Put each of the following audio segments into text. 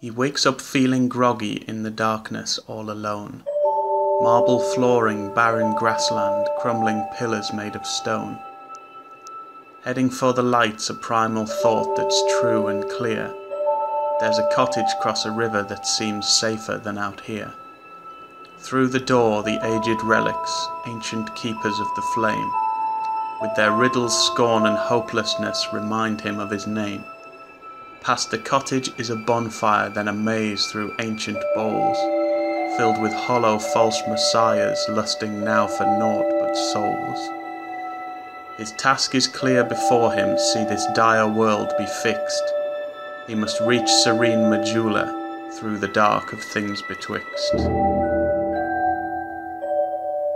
He wakes up feeling groggy in the darkness all alone. Marble flooring, barren grassland, crumbling pillars made of stone. Heading for the light's a primal thought that's true and clear. There's a cottage across a river that seems safer than out here. Through the door the aged relics, ancient keepers of the flame, with their riddles, scorn and hopelessness remind him of his name. Past the cottage is a bonfire, then a maze through ancient bowls, filled with hollow false messiahs lusting now for naught but souls. His task is clear before him, see this dire world be fixed. He must reach serene Majula through the dark of things betwixt.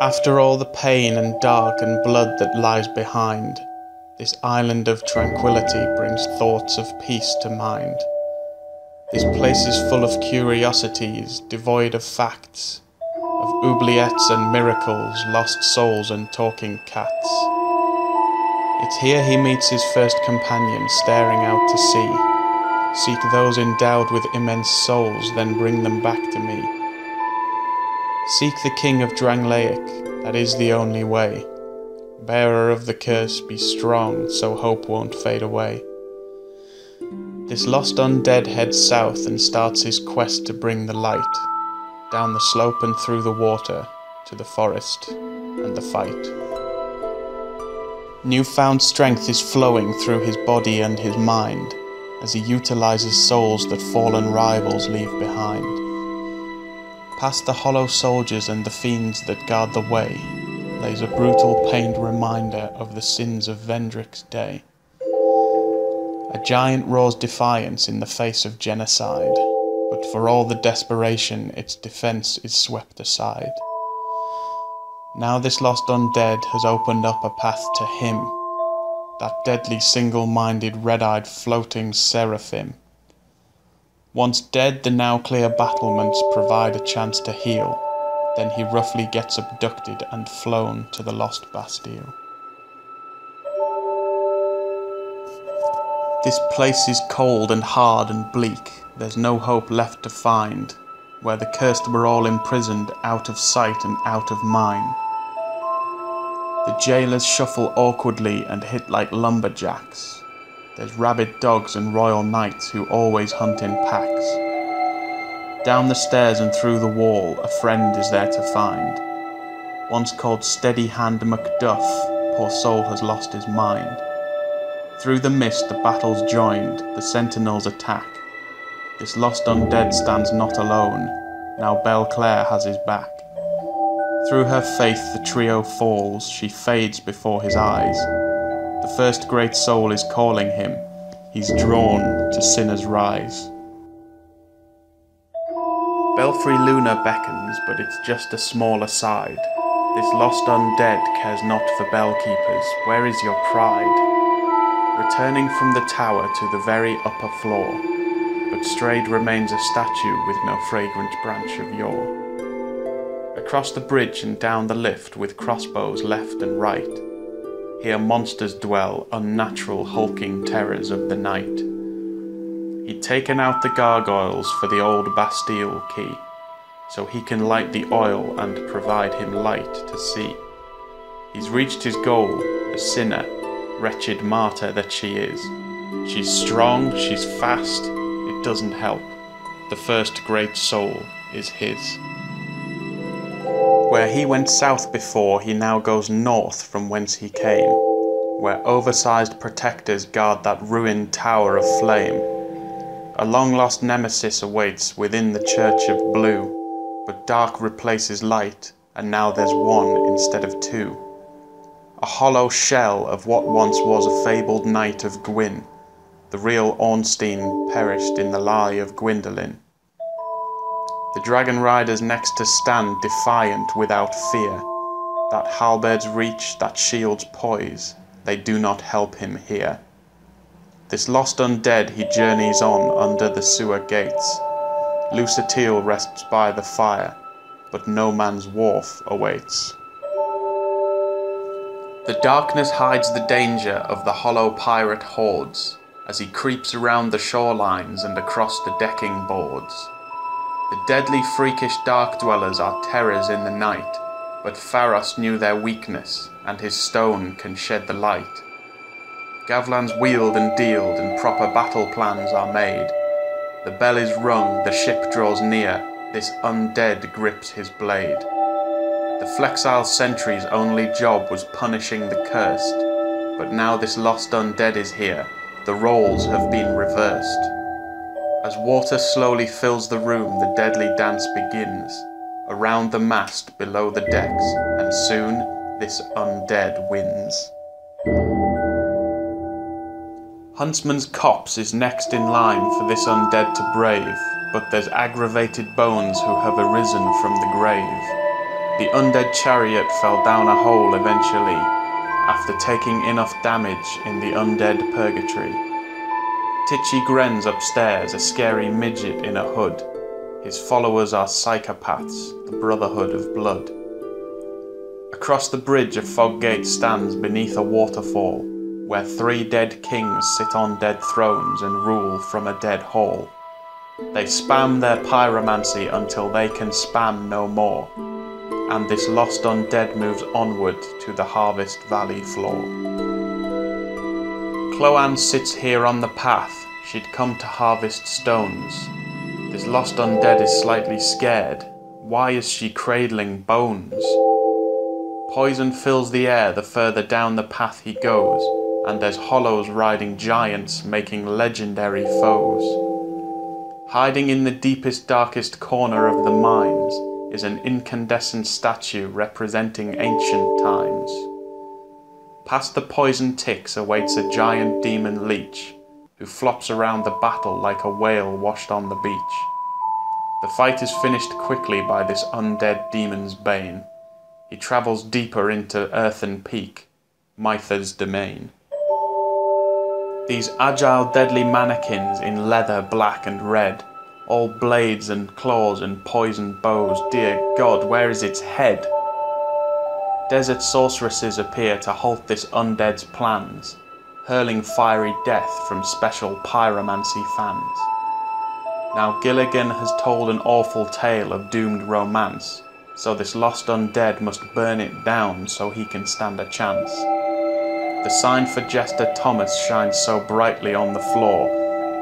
After all the pain and dark and blood that lies behind, this island of tranquility brings thoughts of peace to mind. This place is full of curiosities, devoid of facts, of oubliettes and miracles, lost souls and talking cats. It's here he meets his first companion, staring out to sea. Seek those endowed with immense souls, then bring them back to me. Seek the king of Drangleic, that is the only way. Bearer of the curse, be strong, so hope won't fade away. This lost undead heads south and starts his quest to bring the light, down the slope and through the water, to the forest and the fight. Newfound strength is flowing through his body and his mind, as he utilizes souls that fallen rivals leave behind. Past the hollow soldiers and the fiends that guard the way, lays a brutal pained reminder of the sins of Vendrick's day. A giant roars defiance in the face of genocide, but for all the desperation its defense is swept aside. Now this lost undead has opened up a path to him, that deadly single-minded red-eyed floating seraphim. Once dead, the now clear battlements provide a chance to heal. Then he roughly gets abducted and flown to the lost Bastille. This place is cold and hard and bleak, there's no hope left to find, where the cursed were all imprisoned, out of sight and out of mind. The jailers shuffle awkwardly and hit like lumberjacks. There's rabid dogs and royal knights who always hunt in packs. Down the stairs and through the wall, a friend is there to find. Once called Steady Hand Macduff, poor soul has lost his mind. Through the mist the battle's joined, the sentinels attack. This lost undead stands not alone, now Belclair has his back. Through her faith the trio falls, she fades before his eyes. The first great soul is calling him, he's drawn to Sinner's Rise. Belfry Luna beckons, but it's just a small aside. This lost undead cares not for bellkeepers, where is your pride? Returning from the tower to the very upper floor, but strayed remains a statue with no fragrant branch of yore. Across the bridge and down the lift with crossbows left and right, here monsters dwell, unnatural hulking terrors of the night. He'd taken out the gargoyles for the old Bastille key, so he can light the oil and provide him light to see. He's reached his goal, a sinner, wretched martyr that she is. She's strong, she's fast, it doesn't help. The first great soul is his. Where he went south before, he now goes north from whence he came, where oversized protectors guard that ruined tower of flame. A long-lost nemesis awaits within the Church of Blue, but dark replaces light, and now there's one instead of two. A hollow shell of what once was a fabled knight of Gwyn. The real Ornstein perished in the lie of Gwyndolin. The dragon riders next to stand defiant without fear. That halberd's reach, that shield's poise, they do not help him here. This lost undead he journeys on under the sewer gates. Lucatiel rests by the fire, but no man's wharf awaits. The darkness hides the danger of the hollow pirate hordes. as he creeps around the shorelines and across the decking boards. The deadly freakish dark dwellers are terrors in the night, but Pharos knew their weakness, and his stone can shed the light. Gavlan's wheeled and dealed, and proper battle plans are made. The bell is rung, the ship draws near, this undead grips his blade. The flexile sentry's only job was punishing the cursed, but now this lost undead is here, the roles have been reversed. As water slowly fills the room, the deadly dance begins, around the mast, below the decks, and soon this undead wins. Huntsman's copse is next in line for this undead to brave, but there's aggravated bones who have arisen from the grave. The undead chariot fell down a hole eventually, after taking enough damage in the undead purgatory. Titchy grens upstairs, a scary midget in a hood. His followers are psychopaths, the Brotherhood of Blood. Across the bridge a fog gate stands beneath a waterfall, where 3 dead kings sit on dead thrones and rule from a dead hall. They spam their pyromancy until they can spam no more, and this lost undead moves onward to the Harvest Valley floor. Cloanne sits here on the path, she'd come to harvest stones. This lost undead is slightly scared. Why is she cradling bones? Poison fills the air the further down the path he goes, and there's hollows riding giants making legendary foes. Hiding in the deepest, darkest corner of the mines is an incandescent statue representing ancient times. Past the poison ticks awaits a giant demon leech, who flops around the battle like a whale washed on the beach. The fight is finished quickly by this undead demon's bane. He travels deeper into Earthen Peak, Mytha's domain. These agile, deadly mannequins in leather black and red, all blades and claws and poisoned bows, dear God, where is its head? Desert sorceresses appear to halt this undead's plans, hurling fiery death from special pyromancy fans. Now Gilligan has told an awful tale of doomed romance, so this lost undead must burn it down so he can stand a chance. The sign for Jester Thomas shines so brightly on the floor,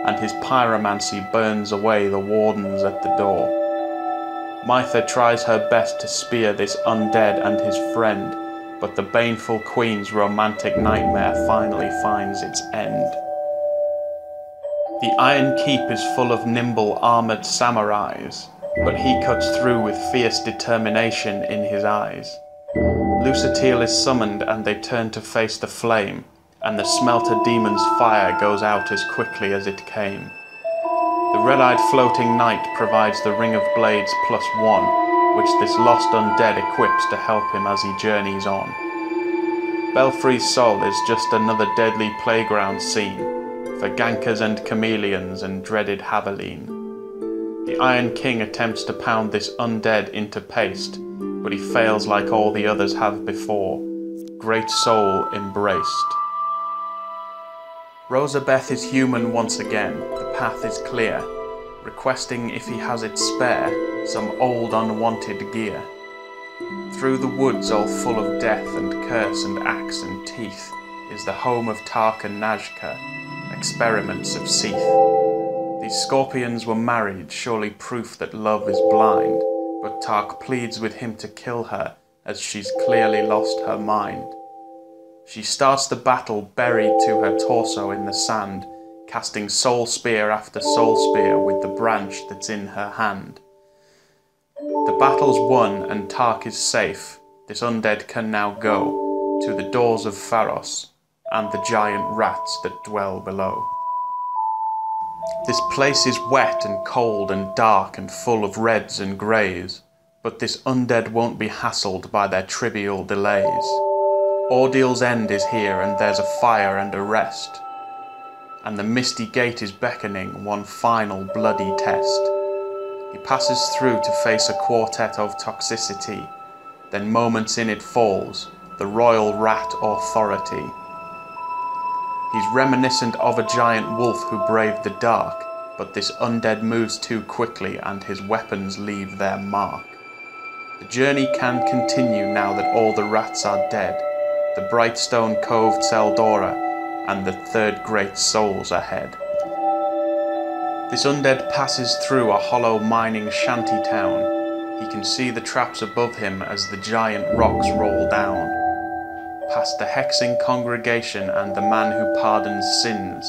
and his pyromancy burns away the wardens at the door. Mytha tries her best to spear this undead and his friend, but the baneful queen's romantic nightmare finally finds its end. The Iron Keep is full of nimble armoured samurais, but he cuts through with fierce determination in his eyes. Lusatil is summoned and they turn to face the flame, and the smelter demon's fire goes out as quickly as it came. The red-eyed floating knight provides the ring of blades +1, which this lost undead equips to help him as he journeys on. Belfry's Sol is just another deadly playground scene for gankers and chameleons and dreaded Haveline. The Iron King attempts to pound this undead into paste, but he fails like all the others have before. Great soul embraced. Rosabeth is human once again, the path is clear, requesting if he has it spare, some old unwanted gear. Through the woods all full of death and curse and axe and teeth is the home of Tark and Najka, experiments of Seath. These scorpions were married, surely proof that love is blind, but Tark pleads with him to kill her as she's clearly lost her mind. She starts the battle buried to her torso in the sand, casting soul spear after soul spear with the branch that's in her hand. The battle's won and Tark is safe. This undead can now go to the doors of Pharos and the giant rats that dwell below. This place is wet and cold and dark and full of reds and greys, but this undead won't be hassled by their trivial delays. Ordeal's end is here, and there's a fire and a rest, and the misty gate is beckoning one final bloody test. He passes through to face a quartet of toxicity, then moments in it falls, the royal rat authority. He's reminiscent of a giant wolf who braved the dark, but this undead moves too quickly and his weapons leave their mark. The journey can continue now that all the rats are dead, the bright stone cove Tseldora, and the third great soul's ahead. This undead passes through a hollow mining shanty town. He can see the traps above him as the giant rocks roll down. Past the hexing congregation and the man who pardons sins,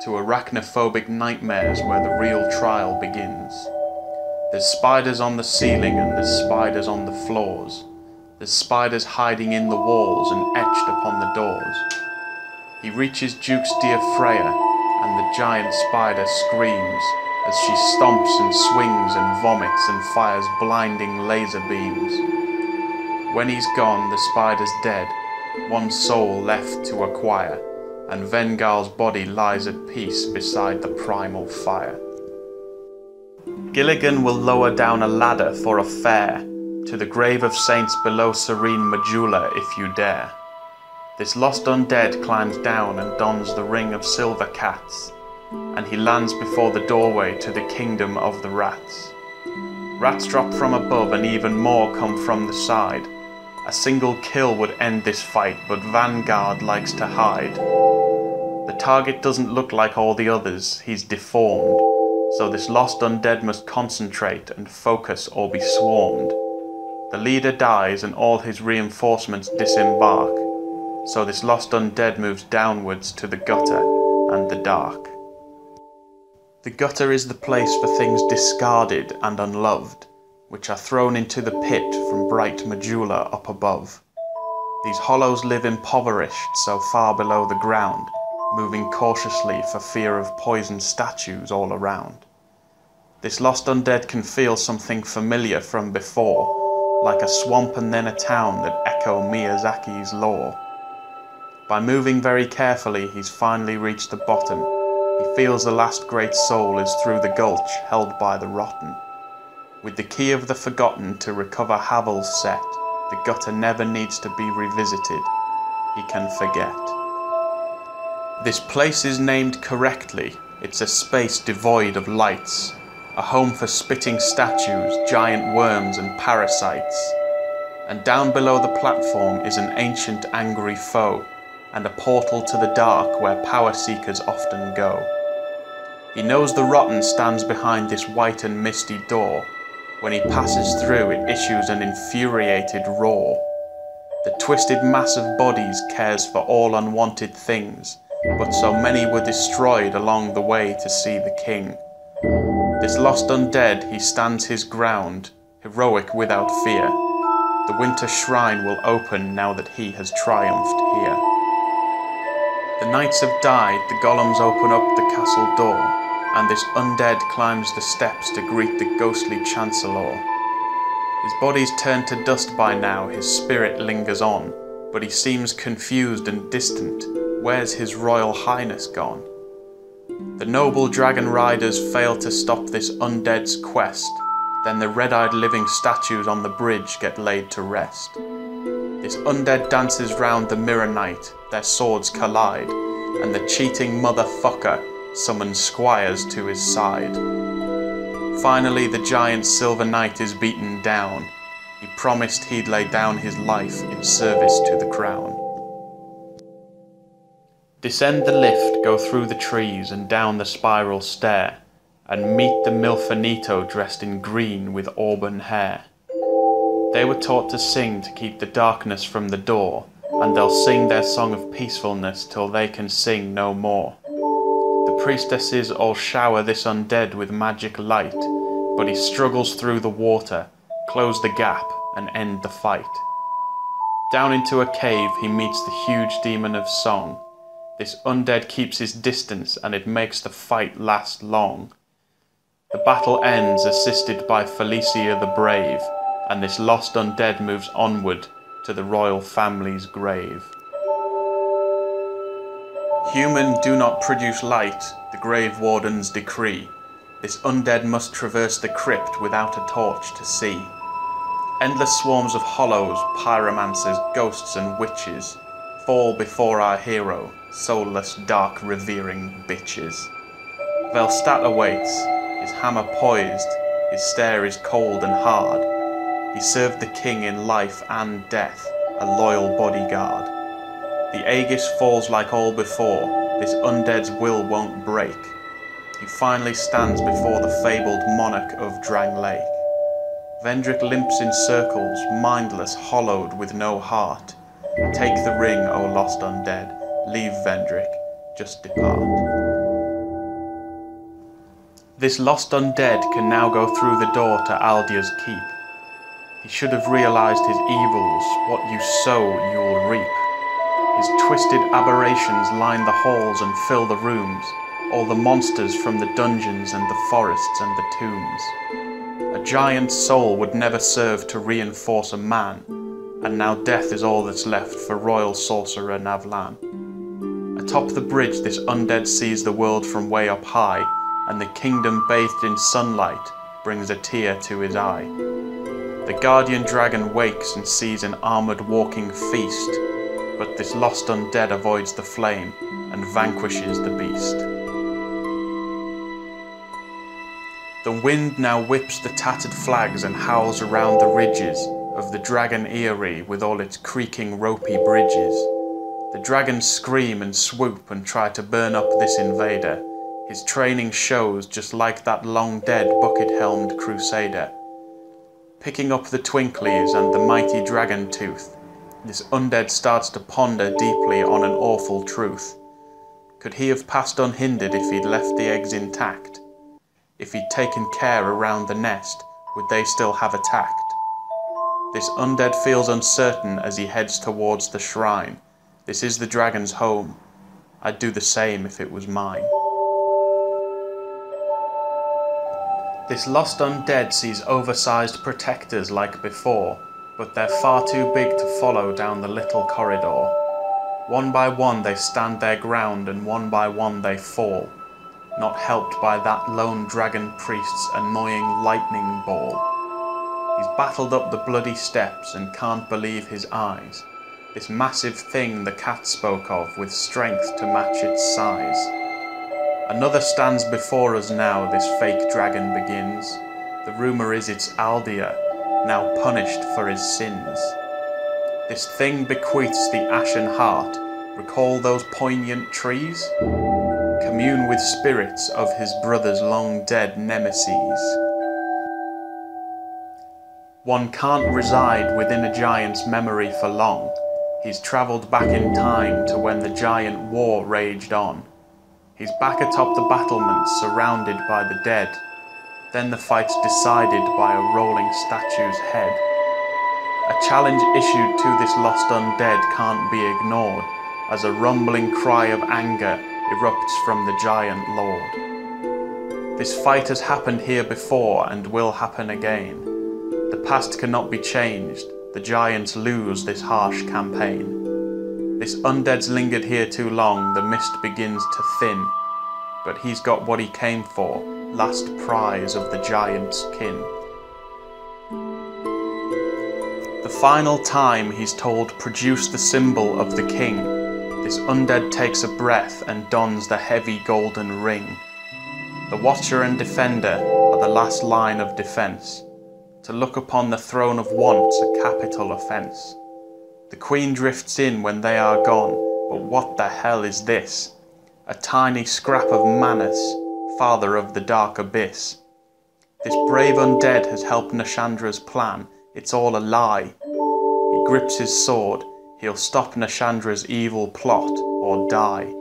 to arachnophobic nightmares where the real trial begins. There's spiders on the ceiling and there's spiders on the floors. There's spiders hiding in the walls and etched upon the doors. He reaches Duke's dear Freya, and the giant spider screams as she stomps and swings and vomits and fires blinding laser beams. When he's gone, the spider's dead, one soul left to acquire, and Vengar's body lies at peace beside the primal fire. Gilligan will lower down a ladder for a fare to the grave of saints below serene Majula if you dare. This lost undead climbs down and dons the ring of silver cats, and he lands before the doorway to the kingdom of the rats. Rats drop from above and even more come from the side. A single kill would end this fight, but Vanguard likes to hide. The target doesn't look like all the others, he's deformed, so this lost undead must concentrate and focus or be swarmed. The leader dies and all his reinforcements disembark, so this lost undead moves downwards to the gutter and the dark. The gutter is the place for things discarded and unloved, which are thrown into the pit from bright Majula up above. These hollows live impoverished so far below the ground, moving cautiously for fear of poisoned statues all around. This lost undead can feel something familiar from before, like a swamp and then a town that echo Miyazaki's lore. By moving very carefully, he's finally reached the bottom. He feels the last great soul is through the gulch held by the rotten. With the key of the forgotten to recover Havel's set, the gutter never needs to be revisited. He can forget. This place is named correctly. It's a space devoid of lights, a home for spitting statues, giant worms and parasites. And down below the platform is an ancient angry foe, and a portal to the dark where power seekers often go. He knows the rotten stands behind this white and misty door. When he passes through, it issues an infuriated roar. The twisted mass of bodies cares for all unwanted things, but so many were destroyed along the way to see the king. This lost undead, he stands his ground, heroic without fear. The winter shrine will open now that he has triumphed here. The knights have died, the golems open up the castle door, and this undead climbs the steps to greet the ghostly chancellor. His body's turned to dust by now, his spirit lingers on, but he seems confused and distant. Where's his royal highness gone? The noble dragon riders fail to stop this undead's quest, then the red-eyed living statues on the bridge get laid to rest. This undead dances round the mirror knight, their swords collide, and the cheating motherfucker summons squires to his side. Finally the giant silver knight is beaten down. He promised he'd lay down his life in service to the crown. Descend the lift, go through the trees and down the spiral stair, and meet the Milfanito dressed in green with auburn hair. They were taught to sing to keep the darkness from the door, and they'll sing their song of peacefulness till they can sing no more. The priestesses all shower this undead with magic light, but he struggles through the water, close the gap and end the fight. Down into a cave he meets the huge demon of song. This undead keeps his distance and it makes the fight last long. The battle ends assisted by Felicia the Brave, and this lost undead moves onward to the royal family's grave. Human do not produce light, the grave warden's decree. This undead must traverse the crypt without a torch to see. Endless swarms of hollows, pyromancers, ghosts and witches fall before our hero, soulless, dark, revering bitches. Velstadt awaits, his hammer poised, his stare is cold and hard. He served the king in life and death, a loyal bodyguard. The Aegis falls like all before, this undead's will won't break. He finally stands before the fabled monarch of Drang Lake. Vendrick limps in circles, mindless, hollowed, with no heart. Take the ring, O lost undead, leave Vendrick, just depart. This lost undead can now go through the door to Aldia's keep. He should have realized his evils, what you sow you'll reap. His twisted aberrations line the halls and fill the rooms, all the monsters from the dungeons and the forests and the tombs. A giant's soul would never serve to reinforce a man, and now death is all that's left for royal sorcerer Navlan. Atop the bridge this undead sees the world from way up high, and the kingdom bathed in sunlight brings a tear to his eye. The guardian dragon wakes and sees an armoured walking feast, but this lost undead avoids the flame and vanquishes the beast. The wind now whips the tattered flags and howls around the ridges of the dragon eyrie with all its creaking ropey bridges. The dragons scream and swoop and try to burn up this invader. His training shows just like that long-dead bucket-helmed crusader. Picking up the twinklies and the mighty dragon tooth, this undead starts to ponder deeply on an awful truth. Could he have passed unhindered if he'd left the eggs intact? If he'd taken care around the nest, would they still have attacked? This undead feels uncertain as he heads towards the shrine. This is the dragon's home. I'd do the same if it was mine. This lost undead sees oversized protectors like before, but they're far too big to follow down the little corridor. One by one they stand their ground and one by one they fall, not helped by that lone dragon priest's annoying lightning ball. He's battled up the bloody steps and can't believe his eyes. This massive thing the cat spoke of with strength to match its size. Another stands before us now, this fake dragon begins. The rumour is it's Aldia, now punished for his sins. This thing bequeaths the ashen heart. Recall those poignant trees? Commune with spirits of his brother's long-dead nemesis. One can't reside within a giant's memory for long. He's travelled back in time to when the giant war raged on. He's back atop the battlements, surrounded by the dead. Then the fight's decided by a rolling statue's head. A challenge issued to this lost undead can't be ignored, as a rumbling cry of anger erupts from the giant lord. This fight has happened here before and will happen again. The past cannot be changed, the giants lose this harsh campaign. This undead's lingered here too long, the mist begins to thin, but he's got what he came for, last prize of the giant's kin. The final time he's told, produce the symbol of the king. This undead takes a breath and dons the heavy golden ring. The watcher and defender are the last line of defence. To look upon the throne of want's a capital offence. The queen drifts in when they are gone, but what the hell is this? A tiny scrap of Manus, father of the dark abyss. This brave undead has helped Nashandra's plan, it's all a lie. He grips his sword, he'll stop Nashandra's evil plot or die.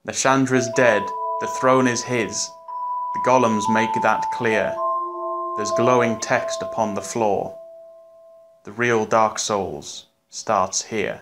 Nashandra's dead, the throne is his. The golems make that clear. There's glowing text upon the floor. The real Dark Souls starts here.